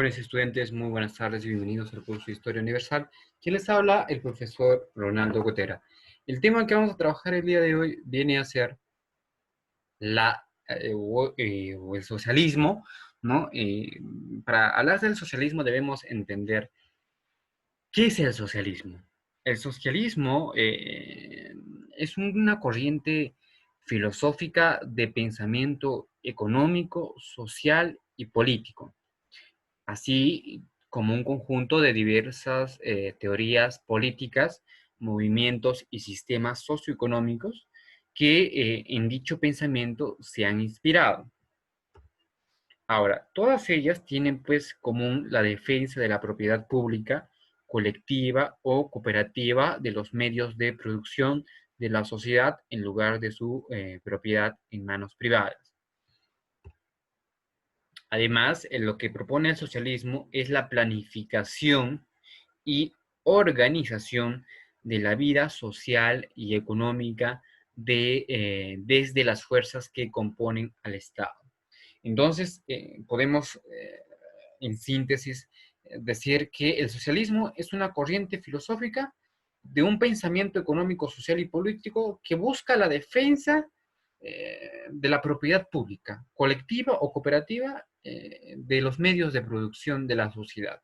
Jóvenes estudiantes, muy buenas tardes y bienvenidos al curso de Historia Universal. Quien les habla, el profesor Ronaldo Gotera. El tema que vamos a trabajar el día de hoy viene a ser o el socialismo, ¿no? Para hablar del socialismo debemos entender qué es el socialismo. El socialismo es una corriente filosófica de pensamiento económico, social y político, así como un conjunto de diversas teorías políticas, movimientos y sistemas socioeconómicos que en dicho pensamiento se han inspirado. Ahora, todas ellas tienen pues común la defensa de la propiedad pública, colectiva o cooperativa de los medios de producción de la sociedad en lugar de su propiedad en manos privadas. Además, lo que propone el socialismo es la planificación y organización de la vida social y económica desde las fuerzas que componen al Estado. Entonces, podemos, en síntesis, decir que el socialismo es una corriente filosófica de un pensamiento económico, social y político que busca la defensa de la propiedad pública, colectiva o cooperativa, de los medios de producción de la sociedad.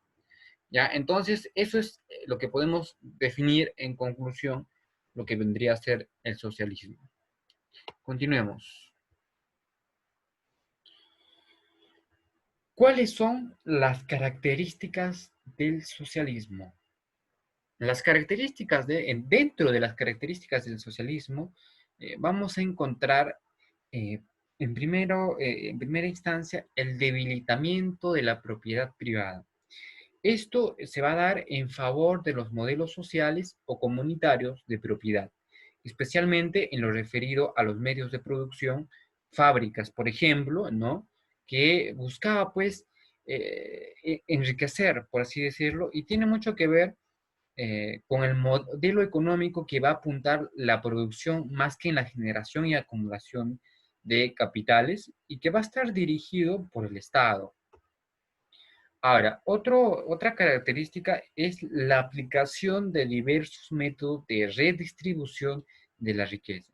¿Ya? Entonces, eso es lo que podemos definir en conclusión, lo que vendría a ser el socialismo. Continuemos. ¿Cuáles son las características del socialismo? Dentro de las características del socialismo, vamos a encontrar eh, en primera instancia el debilitamiento de la propiedad privada. Esto se va a dar en favor de los modelos sociales o comunitarios de propiedad, especialmente en lo referido a los medios de producción, fábricas, por ejemplo, ¿no? Que buscaba, pues, enriquecer, por así decirlo, y tiene mucho que ver con el modelo económico que va a apuntar la producción más que en la generación y acumulación de capitales y que va a estar dirigido por el Estado. Ahora, otra característica es la aplicación de diversos métodos de redistribución de la riqueza.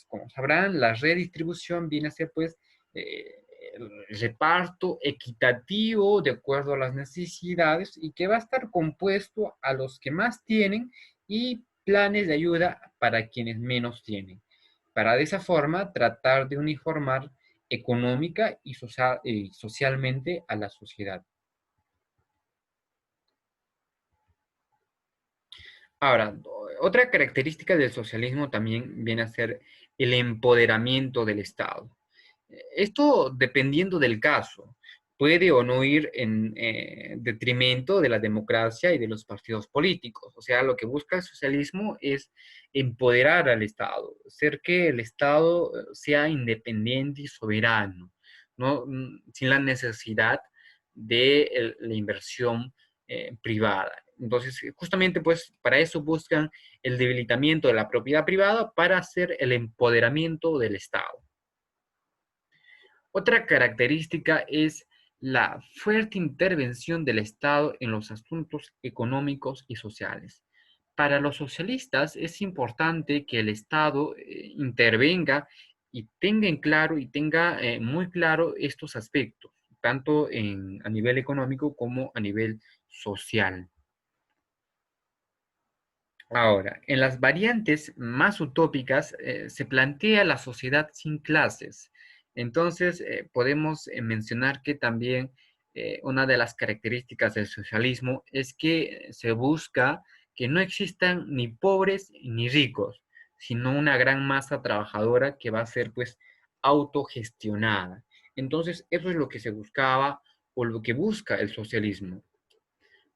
Como sabrán, la redistribución viene a ser, pues, el reparto equitativo de acuerdo a las necesidades y que va a estar compuesto a los que más tienen y planes de ayuda para quienes menos tienen. Para de esa forma tratar de uniformar económica y socialmente a la sociedad. Ahora, otra característica del socialismo también viene a ser el empoderamiento del Estado. Esto dependiendo del caso, puede o no ir en detrimento de la democracia y de los partidos políticos. O sea, lo que busca el socialismo es empoderar al Estado, hacer que el Estado sea independiente y soberano, ¿no? Sin la necesidad de la inversión privada. Entonces, justamente pues para eso buscan el debilitamiento de la propiedad privada para hacer el empoderamiento del Estado. Otra característica es la fuerte intervención del Estado en los asuntos económicos y sociales. Para los socialistas es importante que el Estado intervenga y tenga en claro y tenga muy claro estos aspectos, tanto a nivel económico como a nivel social. Ahora, en las variantes más utópicas se plantea la sociedad sin clases. Entonces, podemos mencionar que también una de las características del socialismo es que se busca que no existan ni pobres ni ricos, sino una gran masa trabajadora que va a ser pues autogestionada. Entonces, eso es lo que se buscaba o lo que busca el socialismo.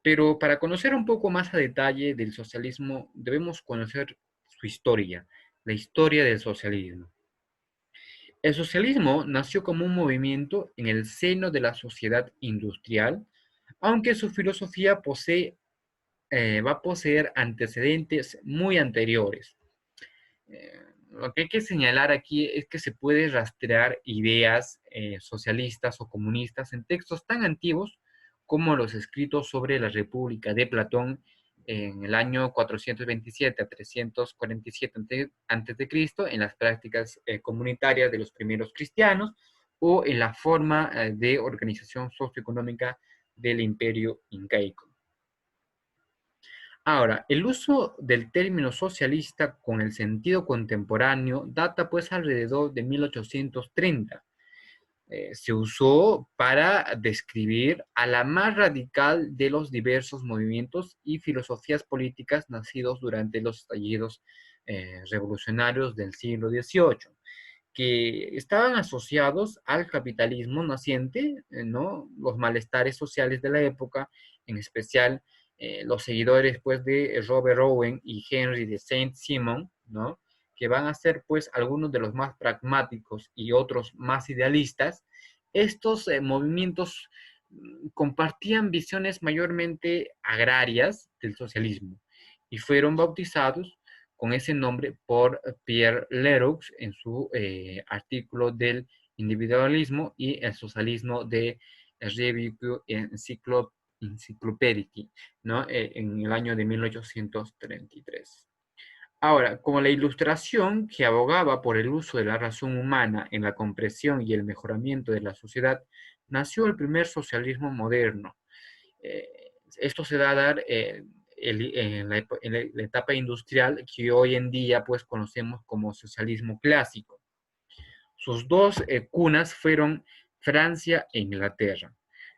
Pero para conocer un poco más a detalle del socialismo, debemos conocer su historia, la historia del socialismo. El socialismo nació como un movimiento en el seno de la sociedad industrial, aunque su filosofía va a poseer antecedentes muy anteriores. Lo que hay que señalar aquí es que se puede rastrear ideas socialistas o comunistas en textos tan antiguos como los escritos sobre la República de Platón en el año 427 a 347 antes de Cristo, en las prácticas comunitarias de los primeros cristianos o en la forma de organización socioeconómica del imperio incaico. Ahora, el uso del término socialista con el sentido contemporáneo data pues alrededor de 1830. Se usó para describir a la más radical de los diversos movimientos y filosofías políticas nacidos durante los estallidos revolucionarios del siglo XVIII, que estaban asociados al capitalismo naciente, ¿no? Los malestares sociales de la época, en especial los seguidores pues, de Robert Owen y Henry de Saint-Simon, ¿no? Que van a ser pues algunos de los más pragmáticos y otros más idealistas. Estos movimientos compartían visiones mayormente agrarias del socialismo y fueron bautizados con ese nombre por Pierre Leroux en su artículo del individualismo y el socialismo de Revue Encyclopédique, ¿no? En el año de 1833. Ahora, como la ilustración que abogaba por el uso de la razón humana en la comprensión y el mejoramiento de la sociedad, nació el primer socialismo moderno. Eh, Esto se da a dar en la etapa industrial que hoy en día pues conocemos como socialismo clásico. Sus dos cunas fueron Francia e Inglaterra.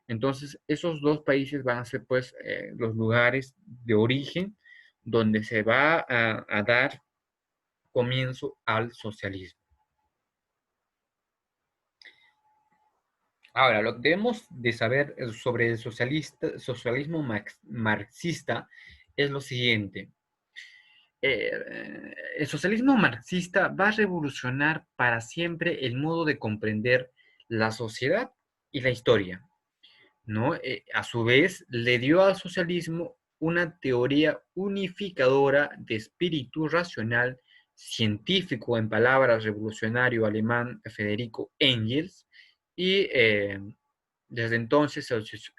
Entonces, esos dos países van a ser pues los lugares de origen donde se va a dar comienzo al socialismo. Ahora, lo que debemos de saber sobre el socialismo marxista es lo siguiente. El socialismo marxista va a revolucionar para siempre el modo de comprender la sociedad y la historia, ¿no? A su vez, le dio al socialismo una teoría unificadora de espíritu racional científico, en palabras revolucionario alemán Federico Engels, y desde entonces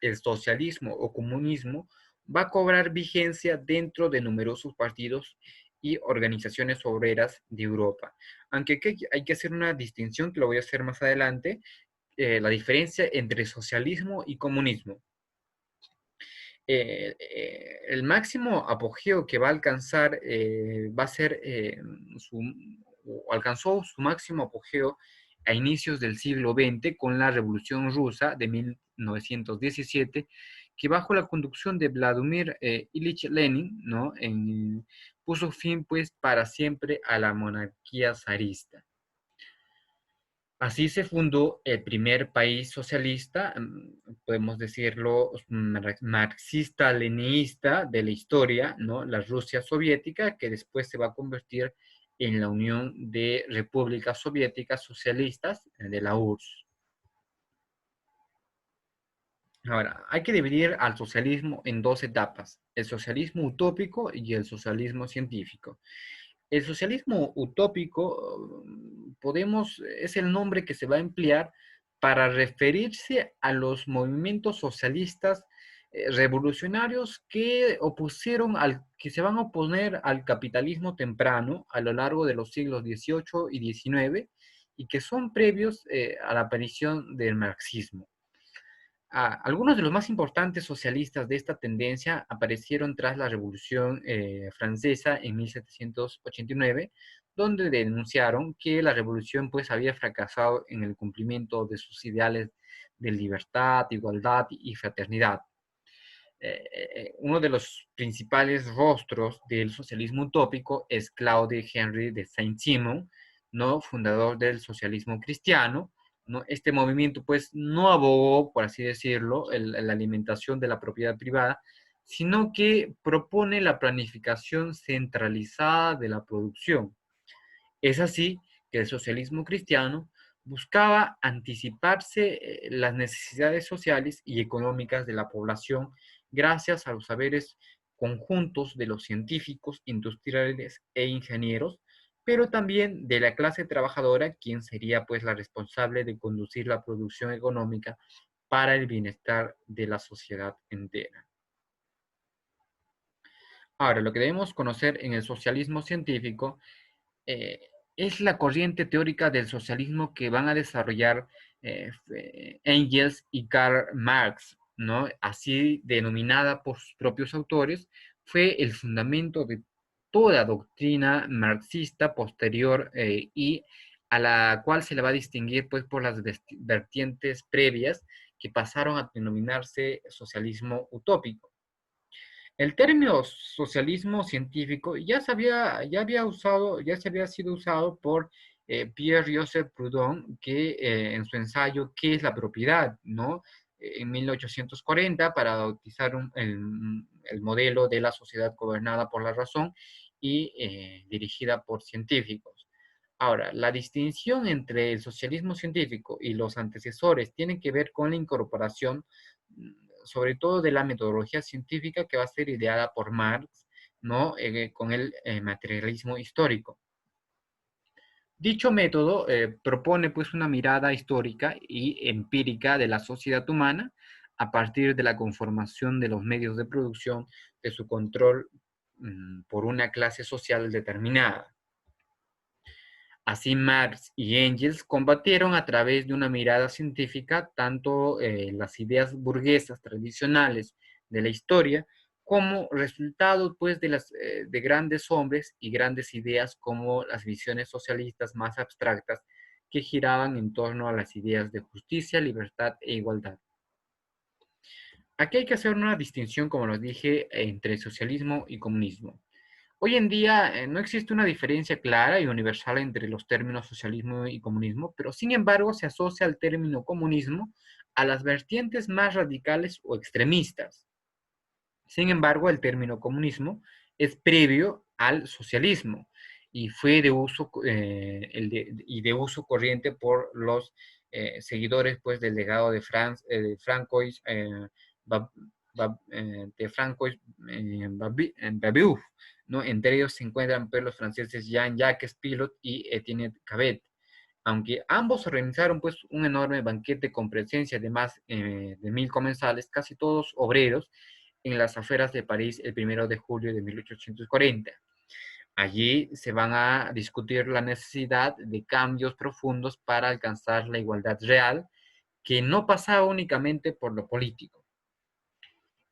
el socialismo o comunismo va a cobrar vigencia dentro de numerosos partidos y organizaciones obreras de Europa. Aunque aquí hay que hacer una distinción, que lo voy a hacer más adelante, la diferencia entre socialismo y comunismo. El máximo apogeo que va a alcanzar va a ser alcanzó su máximo apogeo a inicios del siglo XX con la Revolución Rusa de 1917, que bajo la conducción de Vladimir Ilich Lenin, ¿no? Puso fin pues para siempre a la monarquía zarista. Así se fundó el primer país socialista, podemos decirlo, marxista-leninista de la historia, ¿no? La Rusia soviética, que después se va a convertir en la Unión de Repúblicas Soviéticas Socialistas de la URSS. Ahora, hay que dividir al socialismo en dos etapas, el socialismo utópico y el socialismo científico. El socialismo utópico, es el nombre que se va a emplear para referirse a los movimientos socialistas revolucionarios que se van a oponer al capitalismo temprano a lo largo de los siglos XVIII y XIX y que son previos a la aparición del marxismo. Algunos de los más importantes socialistas de esta tendencia aparecieron tras la Revolución Francesa en 1789, donde denunciaron que la revolución pues había fracasado en el cumplimiento de sus ideales de libertad, igualdad y fraternidad. Uno de los principales rostros del socialismo utópico es Claude Henry de Saint-Simon, ¿no? Fundador del socialismo cristiano, ¿no? Este movimiento pues no abogó, por así decirlo, la alimentación de la propiedad privada, sino que propone la planificación centralizada de la producción. Es así que el socialismo cristiano buscaba anticiparse las necesidades sociales y económicas de la población gracias a los saberes conjuntos de los científicos, industriales e ingenieros, pero también de la clase trabajadora, quien sería pues la responsable de conducir la producción económica para el bienestar de la sociedad entera. Ahora, lo que debemos conocer en el socialismo científico eh, es la corriente teórica del socialismo que van a desarrollar Engels y Karl Marx, ¿no? Así denominada por sus propios autores, fue el fundamento de toda doctrina marxista posterior y a la cual se le va a distinguir pues por las vertientes previas que pasaron a denominarse socialismo utópico. El término socialismo científico ya se había sido usado por Pierre-Joseph Proudhon, que en su ensayo ¿Qué es la propiedad?, ¿no? En 1840, para bautizar el modelo de la sociedad gobernada por la razón y dirigida por científicos. Ahora, la distinción entre el socialismo científico y los antecesores tiene que ver con la incorporación, sobre todo de la metodología científica que va a ser ideada por Marx, ¿no? Con el materialismo histórico. Dicho método propone pues una mirada histórica y empírica de la sociedad humana a partir de la conformación de los medios de producción, de su control por una clase social determinada. Así Marx y Engels combatieron a través de una mirada científica tanto las ideas burguesas tradicionales de la historia como resultado pues de grandes hombres y grandes ideas como las visiones socialistas más abstractas que giraban en torno a las ideas de justicia, libertad e igualdad. Aquí hay que hacer una distinción, como los dije, entre socialismo y comunismo. Hoy en día no existe una diferencia clara y universal entre los términos socialismo y comunismo, pero sin embargo se asocia al término comunismo a las vertientes más radicales o extremistas. Sin embargo, el término comunismo es previo al socialismo y fue de uso, de uso corriente por los seguidores pues, del legado de, Francois, de Francois Babeuf, ¿no? Entre ellos se encuentran pues, los franceses Jean-Jacques Pilote y Etienne Cabet. Aunque ambos organizaron pues, un enorme banquete con presencia de más de 1000 comensales, casi todos obreros, en las afueras de París el 1 de julio de 1840. Allí se van a discutir la necesidad de cambios profundos para alcanzar la igualdad real, que no pasaba únicamente por lo político.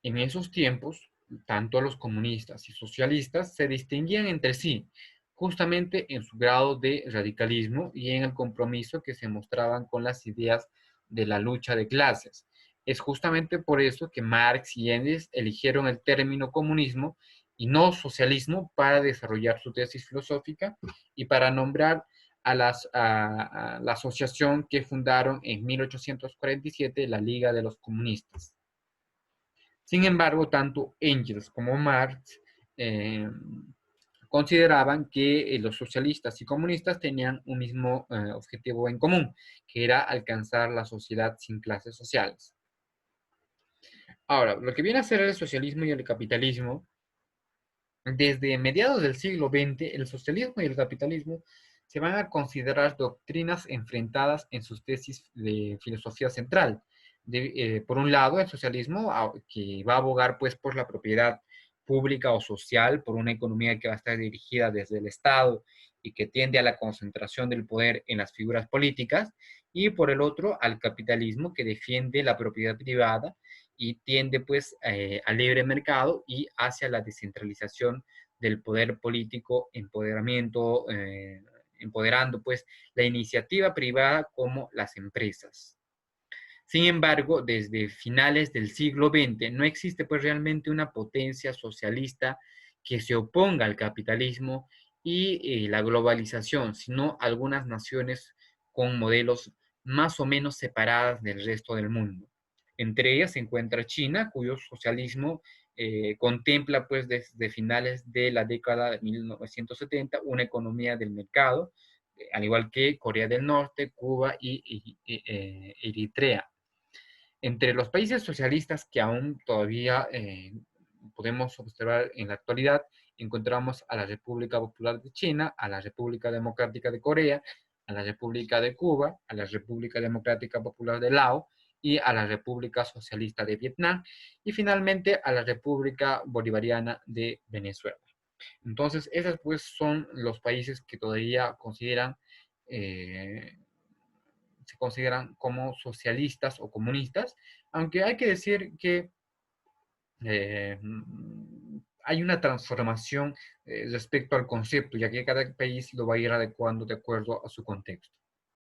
En esos tiempos, tanto los comunistas y socialistas se distinguían entre sí, justamente en su grado de radicalismo y en el compromiso que se mostraban con las ideas de la lucha de clases. Es justamente por eso que Marx y Engels eligieron el término comunismo y no socialismo para desarrollar su tesis filosófica y para nombrar a la asociación que fundaron en 1847, la Liga de los Comunistas. Sin embargo, tanto Engels como Marx eh, consideraban que los socialistas y comunistas tenían un mismo objetivo en común, que era alcanzar la sociedad sin clases sociales. Ahora, lo que viene a ser el socialismo y el capitalismo, desde mediados del siglo XX, el socialismo y el capitalismo se van a considerar doctrinas enfrentadas en sus tesis de filosofía central. Por un lado, el socialismo, que va a abogar pues, por la propiedad pública o social, por una economía que va a estar dirigida desde el Estado y que tiende a la concentración del poder en las figuras políticas, y por el otro, al capitalismo, que defiende la propiedad privada y tiende pues al libre mercado y hacia la descentralización del poder político, empoderando pues la iniciativa privada como las empresas. Sin embargo, desde finales del siglo XX no existe pues realmente una potencia socialista que se oponga al capitalismo y la globalización, sino algunas naciones con modelos más o menos separadas del resto del mundo. Entre ellas se encuentra China, cuyo socialismo contempla pues desde finales de la década de 1970 una economía del mercado, al igual que Corea del Norte, Cuba y Eritrea. Entre los países socialistas que aún todavía podemos observar en la actualidad, encontramos a la República Popular de China, a la República Democrática de Corea, a la República de Cuba, a la República Democrática Popular de Laos y a la República Socialista de Vietnam y finalmente a la República Bolivariana de Venezuela. Entonces, esos pues son los países que todavía eh, se consideran como socialistas o comunistas, aunque hay que decir que eh, hay una transformación respecto al concepto, ya que cada país lo va a ir adecuando de acuerdo a su contexto.